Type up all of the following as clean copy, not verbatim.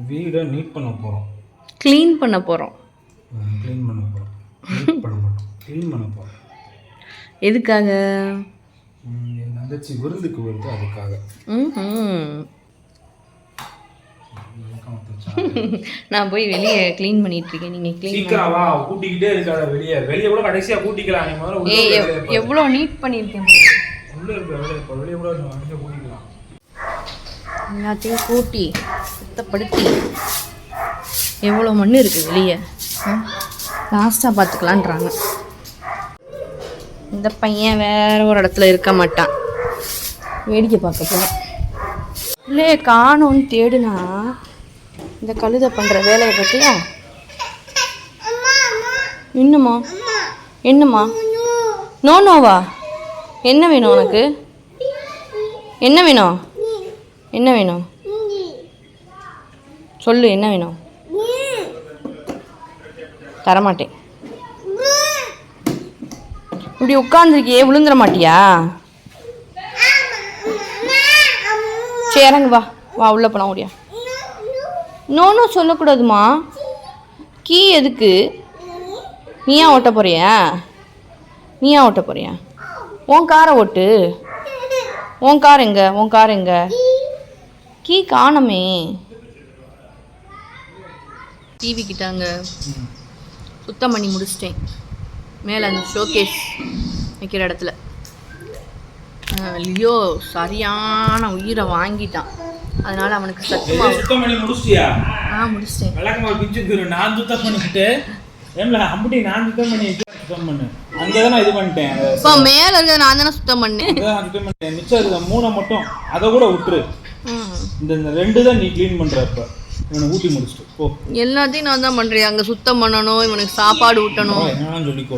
வீடை நீட் பண்ண போகிறோம். க்ளீன் பண்ண போகிறோம். க்ளீன் பண்ண போகிறோம். நீட் பண்ண மாட்டோம், க்ளீன் பண்ண போகிறோம். எதுக்காக? என் தங்கச்சி விருந்துக்கு வருது, அதுக்காக. நான் போய் வெளியே க்ளீன் பண்ணிட்டு இருக்கேன். நீங்க க்ளீன் சீக்கிரம் வா, கூட்டிக்கிட்டே இருக்காத. வெளியே வெளியே கூட கடைசியா கூட்டிக்கலாம். நீ முதல்ல எவ்வளோ நீட் பண்ணியிருக்கேன். உள்ள இருக்க வெளியே கூட கடைசியா கூட்டிக்கலாம். எல்லாத்தையும் கூட்டி சுத்தப்படுத்தி எவ்வளோ மண் இருக்குது வெளியே. லாஸ்ட்டாக பார்த்துக்கலான்றாங்க. இந்த பையன் வேற ஒரு இடத்துல இருக்க மாட்டான், வேடிக்கை பார்க்க போகிறேன். இல்லையே காணோன்னு தேடுனா இந்த கழுதை பண்ணுற வேலையை பற்றியா? இன்னுமா என்னம்மா? நோவா? என்ன வேணும் உனக்கு? என்ன வேணும்? என்ன வேணும் சொல்லு. என்ன வேணும்? தரமாட்டேன். இப்படி உட்காந்துருக்கியே, விழுந்துட மாட்டியா? சரி இறங்கு, வா வா உள்ள போலாம். ஓடியா. நோ சொல்லக்கூடாதுமா. கீ எதுக்கு? நீயா ஓட்ட போறியா? நீயா ஓட்ட போறியா? உன் காரை ஓட்டு. உன் கார் எங்க? உன் கார் எங்க? கீ காணமே. டிவி கிட்டாங்க சுத்தம் பண்ணி முடிச்சிட்டேன். மேலே அந்த ஷோகேஸ் வைக்கிற இடத்துல லியோ சரியான உயிரை வாங்கிட்டான். அதனால அவனுக்கு சுத்தம் பண்ணி முடிச்சிட்டியா? முடிச்சிட்டேன். விளக்கமா பிஞ்சுக்கு நான் சுத்தம் பண்ணிக்கிட்டு அப்படி நான் சுத்தம் பண்ணு. அங்கதான் நான் இது பண்ணிட்டேன். இப்போ மேல இருக்கிறத நான் தானே சுத்தம் பண்ணேன். சுத்தம் பண்ணிட்டேன். மிச்சம் இருக்க 3 மட்டும் அதை கூட விட்டுரு. இந்த 2 தான் நீ க்ளீன் பண்ற. இப்ப இவனை ஊட்டி முடிச்சிட்டு போ. எல்லாத்தையும் நான் தான் பண்றேன். அங்க சுத்தம் பண்ணணும், இவனுக்கு சாப்பாடு ஊட்டணும். என்னன்னு சொல்லிக்கோ.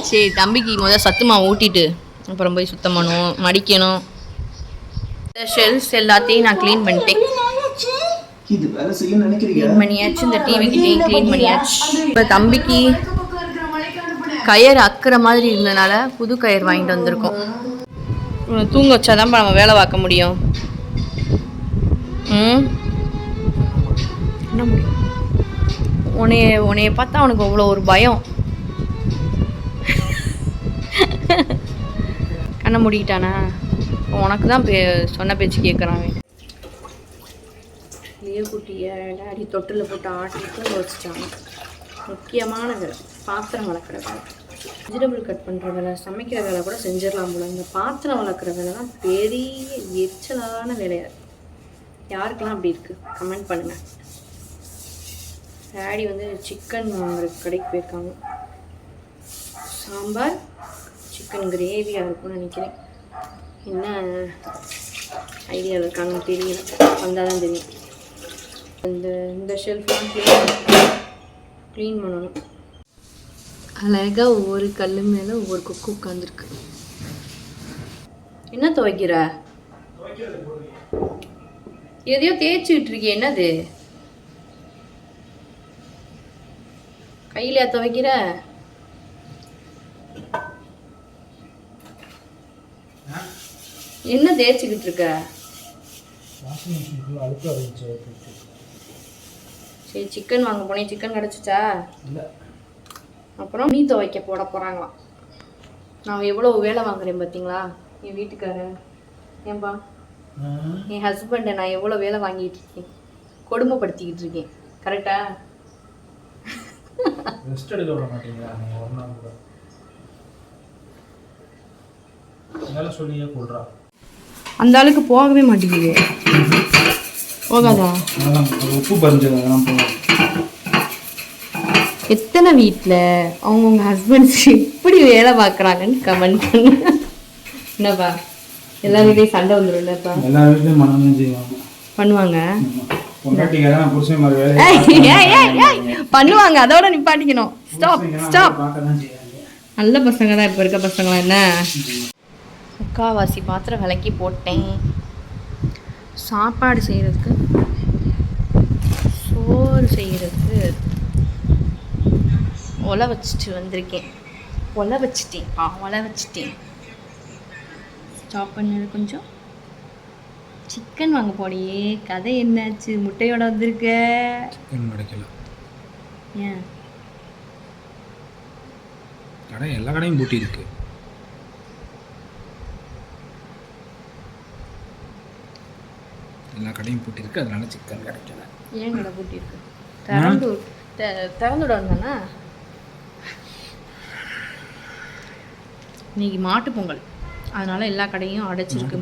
சரி, தம்பிக்கு முதல்ல சத்துமா ஊட்டிட்டு அப்புறம் போய் சுத்தம் பண்ணணும், மடிக்கணும். இந்த ஷெல்ஃப்ஸ் எல்லாத்தையும் நான் க்ளீன் பண்ணிட்டேன். க்ளீன் பண்ணியாச்சு. இந்த டிவிக்கிட்டையும் க்ளீன் பண்ணியாச்சு. இப்போ தம்பிக்கு கயர் அக்கிற மாதிரி இருந்தனால புது கயர் வாங்கிட்டு வந்திருக்கோம். இவனை தூங்க வச்சாதான் நம்ம வேலை பார்க்க முடியும். என்ன முடியும்? உன்னைய பார்த்தா அவனுக்கு அவ்வளோ ஒரு பயம். கண்ணை மூடிக்கிட்டானா? உனக்கு தான் சொன்ன பேச்சு கேட்குறான். லியோ குட்டியை டாடி தொட்டில் போட்டு ஆட்டிட்டு வச்சுட்டாங்க. முக்கியமான வேலை பாத்திரம் வளர்க்குற வேலை, வெஜிடபிள் கட் பண்ணுற வேலை, சமைக்கிற வேலை கூட செஞ்சிடலாம் போல. இந்த பாத்திரம் வளர்க்குற வேலை தான் பெரிய எரிச்சலான வேலையாக இருக்குது. யாருக்கெல்லாம் அப்படி இருக்குது கமெண்ட் பண்ணுங்கள். டாடி வந்து சிக்கன் வாங்குறதுக்கு கடைக்கு போயிருக்காங்க. சாம்பார் சிக்கன் கிரேவியாக இருக்கும்னு நினைக்கிறேன். என்ன ஐடியாவில் இருக்காங்கன்னு தெரியல, வந்தால் தான் தெரியும். இந்த ஷெல்ஃப்லாம் க்ளீன் பண்ணணும். அழகாக ஒவ்வொரு கல் மேலே ஒவ்வொரு கொக்கு உட்காந்துருக்கு. என்ன துவைக்கிற? எதையோ தேய்ச்சிக்கிட்டு இருக்கே, என்னது? கையிலையா துவைக்கிற? என்ன தேய்ச்சிக்கிட்டு இருக்க? சரி, சிக்கன் வாங்க போனேன். சிக்கன் கிடச்சிச்சா? அப்புறம் மீன் துவைக்க போட போகிறாங்களாம். நான் எவ்வளோ வேலை வாங்குறேன் பார்த்தீங்களா? என் வீட்டுக்காரர் ஏன்பா என் ஹஸ்பண்டை நான் எவ்வளோ வேலை வாங்கிட்டு இருக்கேன், கொடுமைப்படுத்திக்கிட்டு இருக்கேன். கரெக்டா? ரெஸ்ட் எடுக்க விட மாட்டீங்களா? நீங்கள் ஒரு நாள் கூட வேலை சொல்லியே கொள்றா. அந்த ஆளுக்கு போகவே மாட்டேங்குது. போகாதா? உப்பு பறிஞ்சது அதெல்லாம் போகும். எத்தனை வீட்டில் அவங்கவுங்க ஹஸ்பண்ட்ஸ் எப்படி வேலை பார்க்குறாங்கன்னு கமெண்ட் பண்ணு. என்னப்பா எல்லா வீட்லையும் சண்டை வந்துடும் இல்லைப்பா? எல்லா வீட்லையும் மனமே செய்வாங்க, பண்ணுவாங்க. பண்ணுவாங்க, அதோட நிப்பாட்டிக்கணும். Stop stop. நல்ல பசங்க தான் இப்போ இருக்க பசங்களாம். என்ன முக்கால்வாசி பாத்திரம் விளக்கி போட்டேன். சாப்பாடு செய்கிறதுக்கு, சோறு செய்கிறதுக்கு ஒலை வச்சுட்டு வந்திருக்கேன். ஒலை வச்சுட்டேன். ஸ்டாப் பண்ணது கொஞ்சம் சிக்கன் வாங்க போனியே, கதை என்னாச்சு? முட்டையோட வந்திருக்க. சிக்கன் கிடைக்கல. ஏன்? கடை எல்லா கடையும் பூட்டி இருக்கு. எல்லா கடையும் பூட்டி இருக்கு, அதனால சிக்கன் கிடைக்கல. ஏன் கடை பூட்டி இருக்கு? திறந்து விடணும்னா இன்னைக்கு மாட்டு பொங்கல், அதனால எல்லா கடையும் அடைச்சிருக்கு.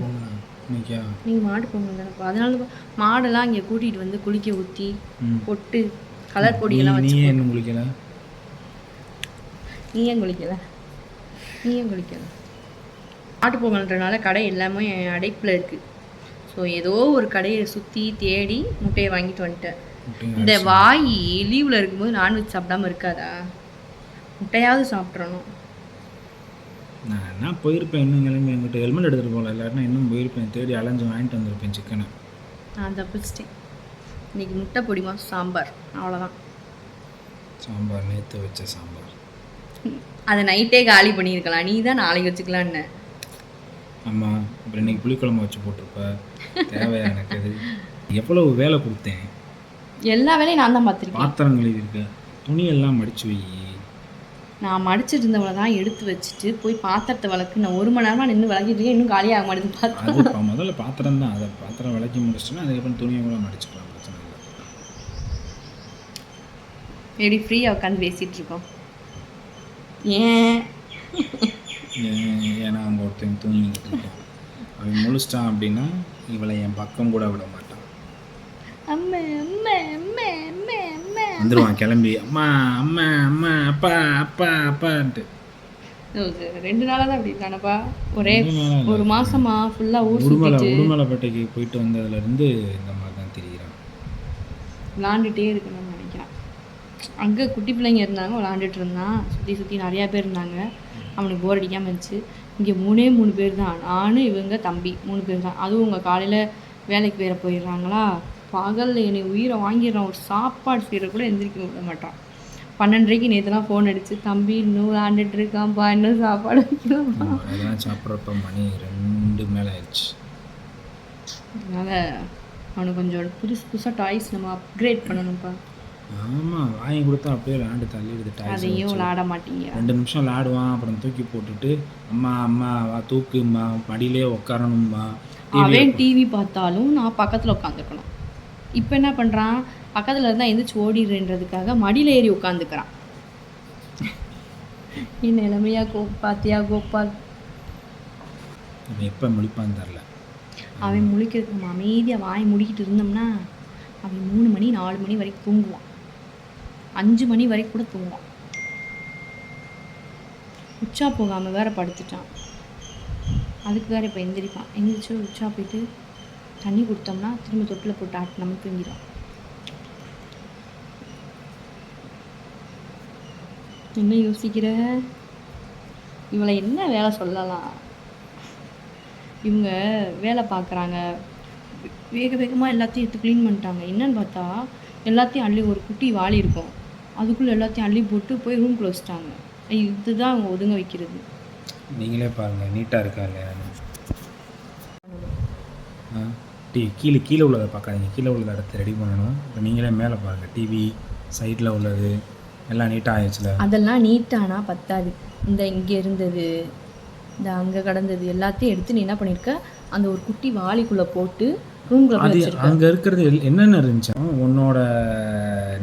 நீங்கள் மாட்டு பொங்கல் தானேப்பா, அதனால மாடெல்லாம் இங்கே கூட்டிகிட்டு வந்து குளிக்க ஊற்றி பொட்டு கலர் பொடியெல்லாம் வச்சு. நீ ஏன் குளிக்கல? நீ ஏன் குளிக்கல? மாட்டு பொங்கல்ன்றனால கடை எல்லாமே அடைப்பில் இருக்குது. ஸோ ஏதோ ஒரு கடையை சுற்றி தேடி முட்டையை வாங்கிட்டு வந்துட்டேன். இந்த வாய் லீவில் இருக்கும்போது நான்வெஜ் சாப்பிடாம இருக்காதா? முட்டையாவது சாப்பிட்றணும். நான் என்ன போயிருப்பேன், இன்னும் கிளம்பி எங்கிட்ட ஹெல்மெட் எடுத்துகிட்டு போகல, இல்லாட்டினா இன்னும் போயிருப்பேன், தேடி அலைஞ்சு வாங்கிட்டு வந்திருப்பேன் சிக்கனை. நான் தப்பிச்சிட்டேன். இன்றைக்கி முட்டை பொடிமா சாம்பார், அவ்வளோதான். சாம்பார் நேற்று வச்ச சாம்பார், அதை நைட்டே காலி பண்ணியிருக்கலாம், நீ தான் நாளைக்கு வச்சுக்கலான்னு. ஆமாம், அப்புறம் இன்றைக்கி புளிக்குழம்பு வச்சு போட்டிருப்ப, தேவையா எனக்கு? அது எவ்வளவு வேலை கொடுத்தேன். எல்லா வேலையும் நான் தான் பார்த்துருக்கேன். பாத்திரம் கழுவிருக்கேன், துணியெல்லாம் மடிச்சு வை. நான் மடிச்சிட்டு இருந்தவளை தான் எடுத்து வச்சுட்டு போய் பாத்திரத்தை வளர்க்கு. நான் 1 மணி நேரமாக நின்று விளக்கிட்டு இருக்கேன், இன்னும் காலியாக மாட்டேது பாத்திரம். அது இப்போ முதல்ல பாத்திரம் தான், அதை பாத்திரம் விளக்கி முடிச்சிட்டோன்னா அதுக்கப்புறம் துணியை கூட மடிச்சுக்கலாம், பிரச்சனை இல்லை. எப்படி ஃப்ரீயாக உட்காந்து பேசிகிட்டு இருக்கோம். ஏன்? ஏன்னா அவங்க ஒருத்தங்க தூங்கிட்டு இருக்கோம், அவன் முழிச்சிட்டான் அப்படின்னா இவளை என் பக்கம் கூட விட மாட்டான். அம்மா அம்மா அம்மா அம்மா அம்மா வந்துடுவான் கிளம்பி, அம்மா அம்மா அம்மா அப்பா அப்பா அப்பான்ட்டு. 2 நாளாக தான் அப்படி தானப்பா, ஒரே 1 மாசமா ஃபுல்லாக ஊர் சுற்றிட்டு உடுமலைப்பேட்டைக்கு போயிட்டு வந்ததுலேருந்து இந்த மாதிரி தான் திரிகிறான். விளாண்டுட்டே இருக்கணும்னு நினைக்கிறான். அங்கே குட்டி பிள்ளைங்க இருந்தாங்க, விளாண்டுட்டு இருந்தான். சுற்றி நிறையா பேர் இருந்தாங்க, அவனுக்கு போர் அடிக்காமல் இருந்துச்சு. இங்கே 3 பேர் தான், நான் இவங்க தம்பி 3 பேர் தான். அதுவும் உங்கள் காலையில் வேலைக்கு வேற போயிடுறாங்களா, பகலில் என்னை உயிரை வாங்கிடுறான். ஒரு சாப்பாடு செய்கிற கூட எந்திரிக்க விட மாட்டான். 12:30 நேற்றுலாம் ஃபோன் அடிச்சு, தம்பி இன்னும் விளாண்டுட்டு இருக்கான்ப்பா, இன்னும் சாப்பாடு வைக்கலாம்ப்பா. அதெல்லாம் சாப்பிட்றப்ப மணி 2 மேலே ஆயிடுச்சு. அதனால் அவனுக்கு கொஞ்சம் புதுசாக டாய்ஸ் நம்ம அப்கிரேட் பண்ணணும்ப்பா. ஆமாம், வாங்கி கொடுத்தா அப்படியே விளாண்டு தள்ளிடுது டாய்ஸ். அதையும் விளாட மாட்டீங்க. 2 நிமிஷம் விளாடுவான், அப்புறம் தூக்கி போட்டுட்டு அம்மா அம்மா வா தூக்கும்மா, மடியிலே உட்காரணும்மா. அவன் டிவி பார்த்தாலும் நான் பக்கத்தில் உட்காந்துருக்கணும். இப்போ என்ன பண்ணுறான், பக்கத்தில் இருந்தால் எந்திரிச்சு ஓடிடுறதுக்காக மடியில் ஏறி உட்காந்துக்கிறான். என் நிலைமையா பாத்தியா கோபால்? அவன் எப்போ முழிப்பான்னு தெரில. அவன் முழிக்கிறதுக்கு நம்ம அமைதியாக வாய் முடிக்கிட்டு இருந்தோம்னா அவன் 3 மணி 4 மணி வரைக்கும் தூங்குவான், 5 மணி வரைக்கும் கூட தூங்குவான். உச்சா போகாமல் வேற படுத்துட்டான், அதுக்கு வேறு இப்போ எந்திரிப்பான். எந்திரிச்சு உச்சா போயிட்டு தண்ணி கொடுத்தோம்னா திரும்ப தொட்டில் போட்டு ஆட்டு நம்ம தூங்கிடும். என்ன யோசிக்கிற? இவளை என்ன வேலை சொல்லலாம்? இவங்க வேலை பார்க்குறாங்க, வேக வேகமாக எல்லாத்தையும் எடுத்து க்ளீன் பண்ணிட்டாங்க. என்னன்னு பார்த்தா எல்லாத்தையும் அள்ளி, ஒரு குட்டி வாளி இருக்கும், அதுக்குள்ளே எல்லாத்தையும் அள்ளி போட்டு போய் ரூம்குள்ளே வச்சுட்டாங்க. இதுதான் அவங்க ஒதுங்க வைக்கிறது. நீங்களே பாருங்கள், நீட்டாக இருக்கா இல்லையா? கீழே உள்ளதை பார்க்காதீங்க, கீழே உள்ளதை இடத்த ரெடி பண்ணணும். இப்போ நீங்களே மேலே பாருங்கள், டிவி சைடில் உள்ளது எல்லாம் நீட்டாக ஆயிடுச்சுல. அதெல்லாம் நீட்டானா பத்தாது, இந்த இங்கே இருந்தது, இந்த அங்கே கடந்தது எல்லாத்தையும் எடுத்து நீ என்ன பண்ணியிருக்க, அந்த ஒரு குட்டி வாளிக்குள்ளே போட்டு ரூம்குள்ளே அது அங்கே இருக்கிறது என்னென்ன இருந்துச்சா, உன்னோட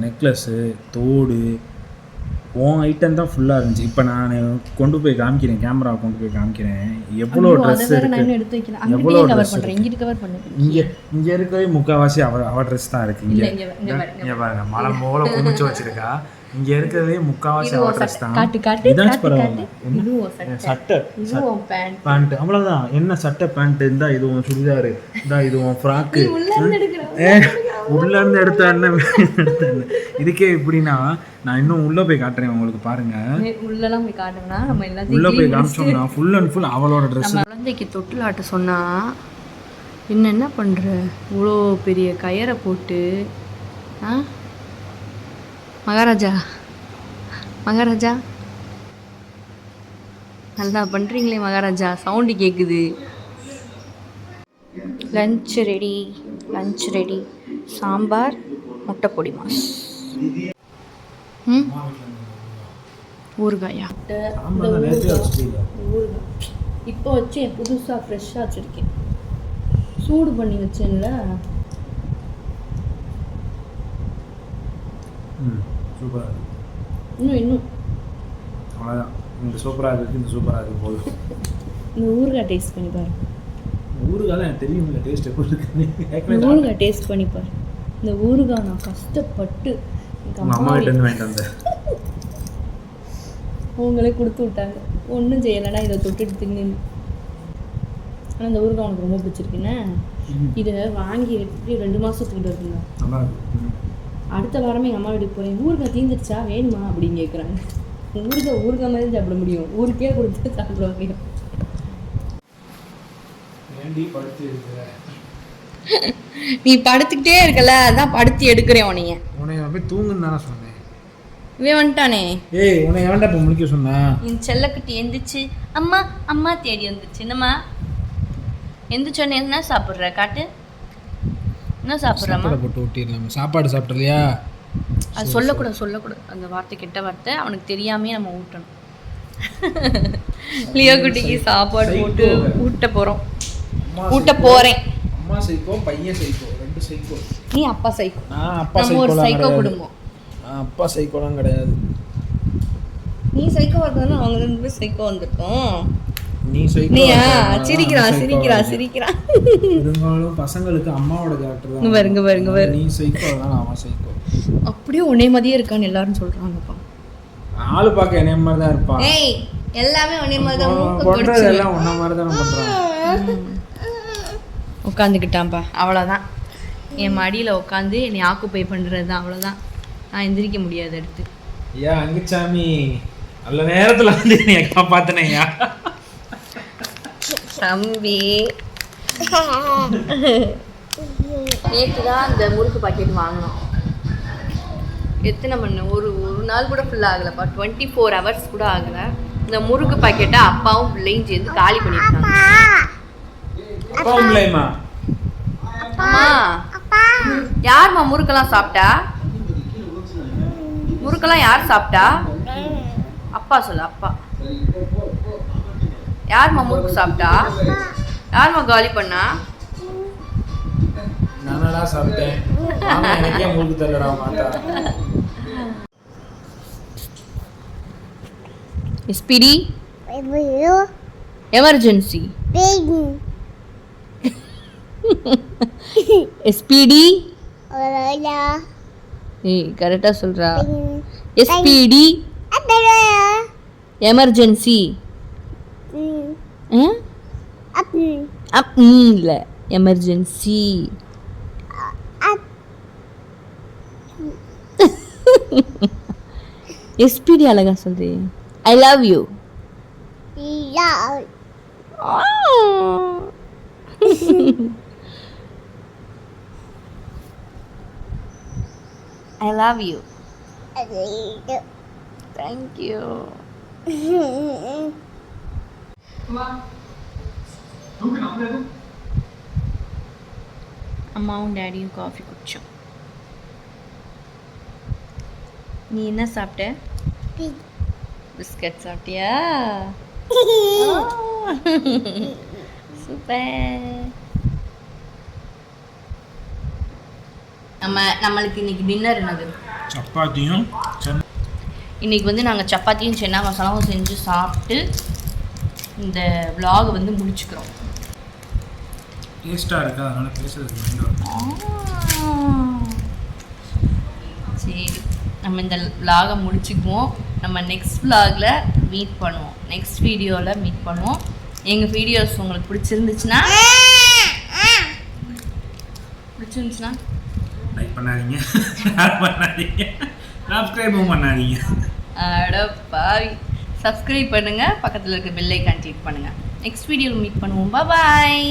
நெக்லஸ்ஸு, தோடு, உன் ஐட்டம் தான் ஃபுல்லாக இருந்துச்சு. இப்போ நான் கொண்டு போய் காமிக்கிறேன், கேமராவை கொண்டு போய் காமிக்கிறேன், எவ்வளோ ட்ரெஸ் இருக்குது, எவ்வளோ ட்ரெஸ் இங்கே இருக்கவே முக்கால்வாசி அவ ட்ரெஸ் தான் இருக்குது. இங்கே பாருங்க, மலை போல குமிச்சு வச்சிருக்கா. இங்கே இருக்கிறதே முக்கால்வாசி அவ ட்ரெஸ் தான். இதாச்சும் பரவாயில்ல. சட்டை பேண்ட் அவ்வளோதான். என்ன சட்டை பேண்ட்டு இருந்தால் இது உன் சுடிதாரு, இந்தா இது உன் ஃப்ராக்கு, உள்ளேருந்து எடுத்தா என்ன இதுக்கே இப்படின்னா நான் இன்னும் உள்ளே போய் காட்டுறேன் உங்களுக்கு பாருங்க. உள்ளெல்லாம் போய் காட்டுனா நம்ம எல்லாத்தையும் உள்ளே போய் காமிச்சோம்னா ஃபுல் அண்ட் ஃபுல் அவளோட ட்ரெஸ். குழந்தைக்கு தொட்டில் ஆட்ட சொன்னால் என்ன பண்ணுற, இவ்வளோ பெரிய கயரை போட்டு. மகாராஜா மகாராஜா நல்லா பண்ணுறீங்களே மகாராஜா, சவுண்டு கேட்குது. Lunch ready. சாம்பார், முட்டை பொடி மாஸ். ஊறுகாயா? ஊறுகாய் இப்போ வச்சேன், புதுசாக ஃப்ரெஷ்ஷாக வச்சுருக்கேன். சூடு பண்ணி வச்சேன்ல. சூப்பராக இன்னும் அவ்வளோதான். இந்த சூப்பராக இருக்குது, இந்த சூப்பராக இருக்குது போதும். இந்த ஊறுகாய் டேஸ்ட் பண்ணி பாரு. ஊறுகாய் எனக்கு தெரியும் இல்லை டேஸ்ட் எப்படி இருக்குன்னு. இந்த ஊறுகாய் டேஸ்ட் பண்ணி பாரு. இந்த ஊறுகாய் நான் கஷ்டப்பட்டு எங்கள் அம்மா கிட்ட இருந்து வாங்கிட்டு வந்தேன். அவங்களே கொடுத்து விட்டாங்க. ஒன்றும் செய்யலைன்னா இதை தொட்டுட்டு தின்னு. ஆனால் இந்த ஊறுகாய் உனக்கு ரொம்ப பிடிச்சிருக்குண்ணே. இதை வாங்கி எப்படி 2 மாதத்துக்கிட்ட இருக்குங்க. அடுத்த வாரமே எங்கள் அம்மா வீட்டுக்கு போகிறேன். ஊறுகாய் தீந்துருச்சா, வேணுமா அப்படின்னு கேட்குறாங்க. ஊறுகாய் மாதிரி சாப்பிட முடியும், ஊருக்கே கொடுத்து சாப்பிட முடியும். நீ படுத்துக்கிட்டே இருக்கல, அதான் படுத்து எடுக்கிறேன் உனைய. உன்னை போய் தூங்குன்னு தானே சொன்னேன். இவன் வந்துட்டானே. ஏய், உன்னை ஏன்டா இப்போ முடிக்க சொன்னேன்? என் செல்லக்குட்டி எந்திரிச்சு அம்மா அம்மா தேடி வந்துச்சு. என்னம்மா எந்திரிச்சோன்னு என்ன சாப்பிட்ற? காட்டு, என்ன சாப்பிட்றம்மா? போட்டு ஊட்டிடலாமா? சாப்பாடு சாப்பிட்றலையா? அது சொல்லக்கூடாது. அந்த வார்த்தை கெட்ட வார்த்தை. அவனுக்கு தெரியாமே நம்ம ஊட்டணும். லியோ குட்டிக்கு சாப்பாடு போட்டு ஊட்ட போகிறேன். அம்மா சைக்கோ, பையன் சைக்கோ, 2 சைக்கோ. நீ அப்பா சைக்கோ. அப்பா நம்ம ஒரு சைக்கோ குடும்பம். அப்பா சைக்கோலாம் கிடையாது. நீ சைக்கோ வரதுனா அவங்க 2 பேரும் சைக்கோ வந்திருக்கோம். நீ சைக்கோ. நீயா? சிரிக்கிறான். இருந்தாலும் பசங்களுக்கு அம்மாவோட கேரக்டர் தான். இங்க பாருங்க. நீ சைக்கோ, அதனால அவன் சைக்கோ. அப்படியே ஒரே மாதிரியே இருக்கான்னு எல்லாரும் சொல்றாங்கப்பா. ஆளு பார்க்க என்னைய மாதிரி தான் இருப்பான். ஏய், எல்லாமே ஒரே மாதிரி தான். பண்றது எல்லாம் ஒண்ணா மாதிரி தான் பண்றான். உட்காந்துக்கிட்டான்ப்பா, அவ்வளோதான். என் மடியில் உட்காந்து என்னை ஆக்குப்பை பண்ணுறது தான், அவ்வளோதான். நான் எந்திரிக்க முடியாது அடுத்து. ஐயா அங்குச்சாமி, நல்ல நேரத்தில் வந்து என்னை காப்பாத்தினையா தம்பி. நேற்று தான் அந்த முறுக்கு பாக்கெட் வாங்கினோம். எத்தனை மணி, ஒரு நாள் கூட ஃபுல்லாக ஆகலைப்பா. 24 hours கூட ஆகலை. இந்த முறுக்கு பாக்கெட்டை அப்பாவும் பிள்ளையும் சேர்ந்து காலி பண்ணியிருக்காங்க. அம்மா, யார்மா முறுக்கெல்லாம் சாப்பிட்டா? முறுக்கெல்லாம் யார் சாப்பிட்டா? அப்பா சொல்லு, அப்பா. யார்மா முறுக்கு சாப்பிட்டா? யார்மா காலி பண்ணா? நானடா சாப்பிட்டேன். எனக்கே முறுக்கு தரடா மாட்டா. Speedy emergency. எஸ்பிடி. ஏய், கரெக்டா சொல்றா. SPD emergency. இல்ல, எமர்ஜென்சி. எஸ்பிடி அழகா சொல்றே. I love you. I love you. Thank you. அம்மாவும் டேடியும் காஃபி குடிச்சோம். நீ என்ன சாப்பிட்ட? பிஸ்கட் சாப்பிட்டியா? சூப்பர். நம்மளுக்கு இன்னைக்கு டின்னர் என்னது? சப்பாத்தியும். இன்னைக்கு வந்து நாங்கள் சப்பாத்தியும் சென்னா மசாலாவும் செஞ்சு சாப்பிட்டு இந்த vlog வந்து முடிச்சுக்கிறோம். டேஸ்டாக இருக்கா, அதனால பேசுறது. சரி, நம்ம இந்த vlog-ஐ முடிச்சுக்குவோம். நம்ம நெக்ஸ்ட் vlog-ல மீட் பண்ணுவோம். நெக்ஸ்ட் வீடியோவில் மீட் பண்ணுவோம். எங்கள் வீடியோஸ் உங்களுக்கு பிடிச்சிருந்துச்சுன்னா லைக் பண்ணாதீங்க, ஷேர் பண்ணாதீங்க, சப்ஸ்கிரைபும் பண்ணாதீங்க. அட பாவி, சப்ஸ்கிரைப் பண்ணுங்கள், பக்கத்தில் இருக்க பெல் ஐகான் கிளிக் பண்ணுங்கள். நெக்ஸ்ட் வீடியோவில் மீட் பண்ணுவோம். பாய்.